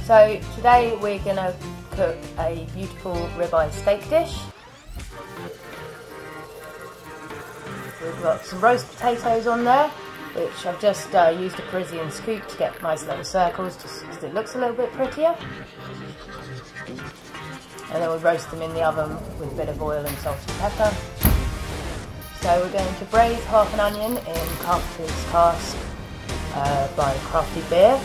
So today we're going to cook a beautiful ribeye steak dish. We've got some roast potatoes on there, which I've just used a Parisian scoop to get nice little circles, just because it looks a little bit prettier. And then we'll roast them in the oven with a bit of oil and salt and pepper. So we're going to braise half an onion in Carpenter's cask by Crafty Beer.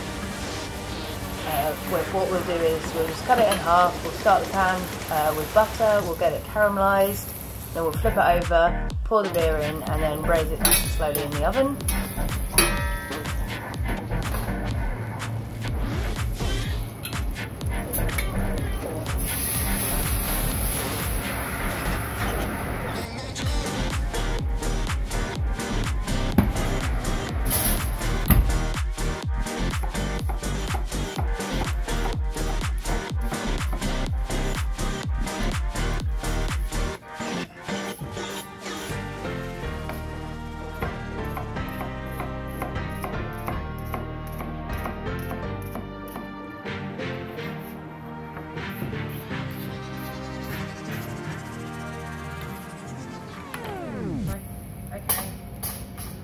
What we'll do is we'll just cut it in half, we'll start the pan with butter, we'll get it caramelised, then we'll flip it over, pour the beer in and then braise it nice and slowly in the oven.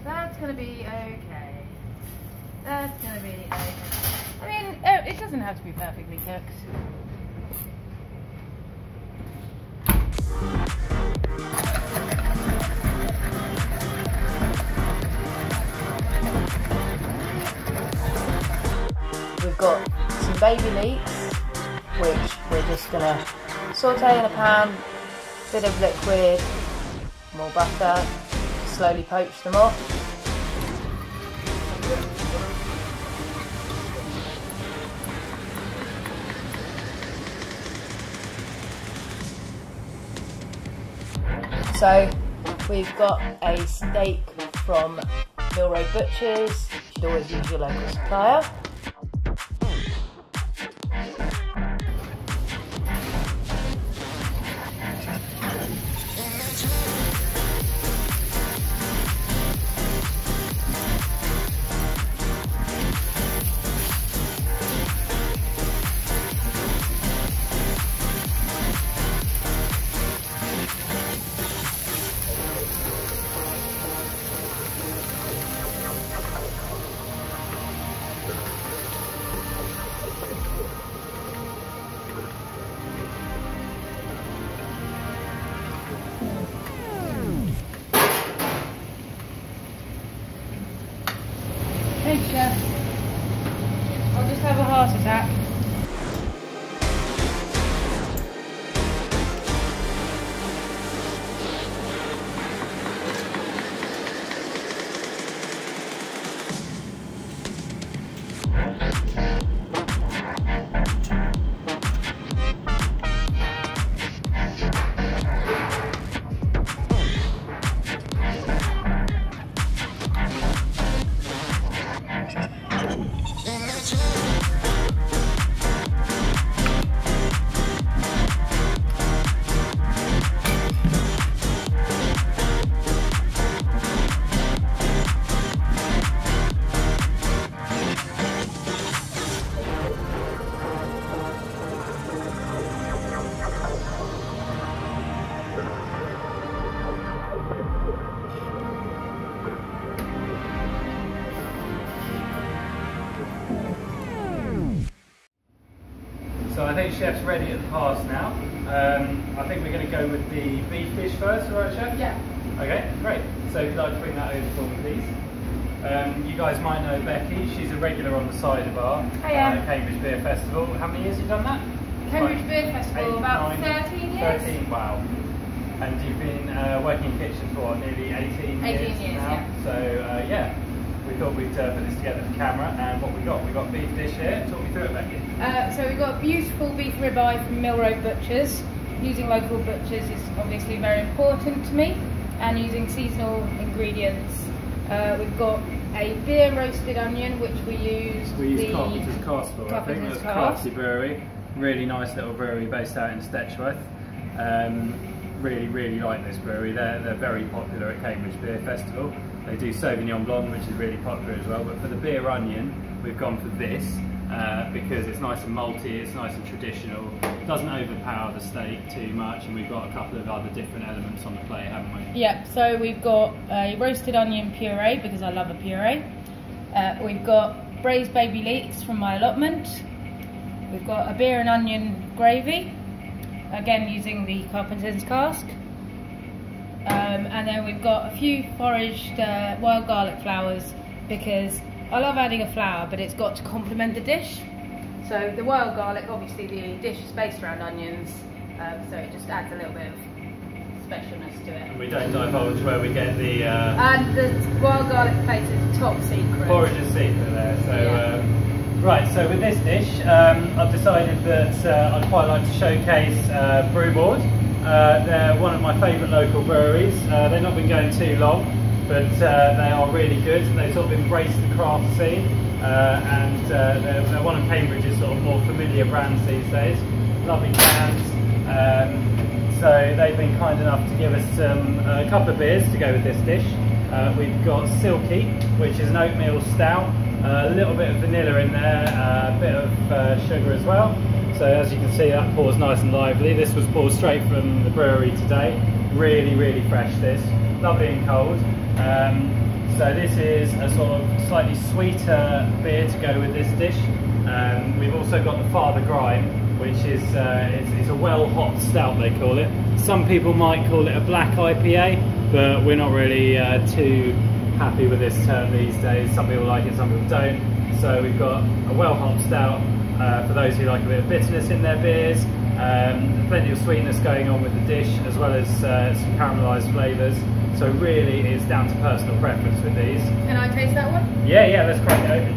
That's gonna be okay. That's gonna be okay. I mean, it doesn't have to be perfectly cooked. We've got some baby leeks, which we're just gonna saute in a pan, bit of liquid, more butter, slowly poach them off. So we've got a steak from Mill Road Butchers. You should always use your local supplier. Hey chef, I'll just have a heart attack. So I think Chef's ready at the pass now. I think we're going to go with the beef dish first, alright Chef? Yeah. Okay, great. So if you'd like to bring that over for me please. You guys might know Becky, she's a regular on the cider bar at Cambridge Beer Festival. How many years have you done that? Cambridge Beer Festival, about 13 years. 13, wow. And you've been working in kitchen for what, nearly 18 years now? Yeah. So yeah, we thought we'd put this together for camera, and what we got beef dish here. Talk me through it, Becky. So we've got a beautiful beef ribeye from Mill Road Butchers. Using local butchers is obviously very important to me, and using seasonal ingredients. We've got a beer roasted onion, which we use Carpenter's cask for, I think. That's Crafty Brewery. Really nice little brewery based out in Stetchworth. Really like this brewery. They're very popular at Cambridge Beer Festival. They do Sauvignon Blanc, which is really popular as well. But for the beer onion, we've gone for this. because it's nice and malty, it's nice and traditional, it doesn't overpower the steak too much, and we've got a couple of other different elements on the plate, haven't we? Yeah, so we've got a roasted onion puree, because I love a puree. We've got braised baby leeks from my allotment. We've got a beer and onion gravy, again using the carpenter's cask. And then we've got a few foraged wild garlic flowers, because I love adding a flower, but it's got to complement the dish. So the wild garlic, obviously the dish is based around onions, so it just adds a little bit of specialness to it. And we don't divulge where we get the... And the wild garlic place is top secret. Forager's secret there. So, yeah. Right, so with this dish, I've decided that I'd quite like to showcase Brewer. They're one of my favourite local breweries. They've not been going too long, but they are really good. They've sort of embraced the craft scene, and they're one of Cambridge's sort of more familiar brands these days. Lovely cans. So they've been kind enough to give us a couple of beers to go with this dish. We've got Silky, which is an oatmeal stout, a little bit of vanilla in there, a bit of sugar as well. So as you can see, that pours nice and lively. This was poured straight from the brewery today. Really, really fresh this. Lovely and cold. So this is a sort of slightly sweeter beer to go with this dish. We've also got the Father Grime, which is it's a well-hopped stout, they call it. Some people might call it a black IPA, but we're not really too happy with this term these days. Some people like it, some people don't. So we've got a well-hopped stout for those who like a bit of bitterness in their beers. Plenty of sweetness going on with the dish, as well as some caramelised flavours. So really it's down to personal preference with these. Can I taste that one? Yeah, let's crack it open.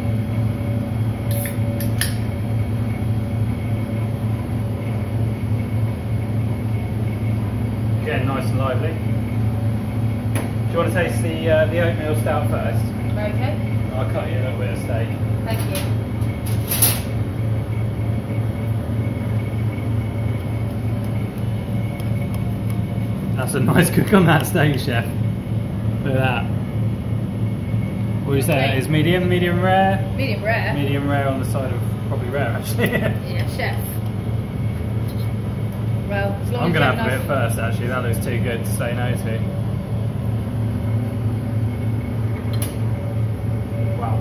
Again, nice and lively. Do you want to taste the oatmeal stout first? Okay. I'll cut you a little bit of steak. Thank you. That's a nice cook on that steak, chef. Look at that. What do you say that is? Medium rare? Medium rare. Medium rare on the side of probably rare, actually. Yeah, chef. Well, as long I'm as going to have a bit first, actually. That looks too good to say no to. Wow.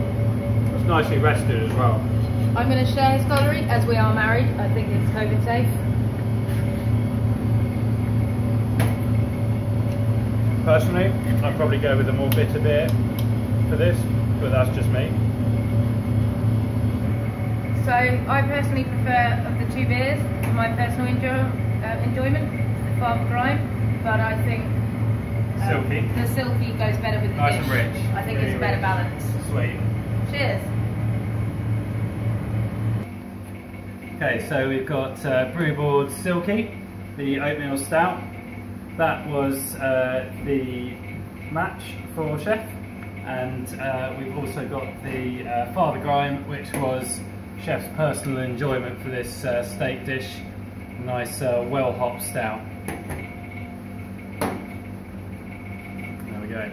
It's nicely rested as well. I'm going to share his cutlery, as we are married. I think it's COVID safe. Personally, I'd probably go with a more bitter beer for this, but that's just me. So I personally prefer, of the two beers, for my personal enjoyment, the Father Grime, but I think Silky. The Silky goes better with the Nice dish. and rich. I think Really it's a better rich. balance. Sweet. Cheers. Okay, so we've got Brewer Silky, the oatmeal stout. That was the match for chef, and we've also got the Father Grime, which was chef's personal enjoyment for this steak dish. Nice well-hopped stout. There we go.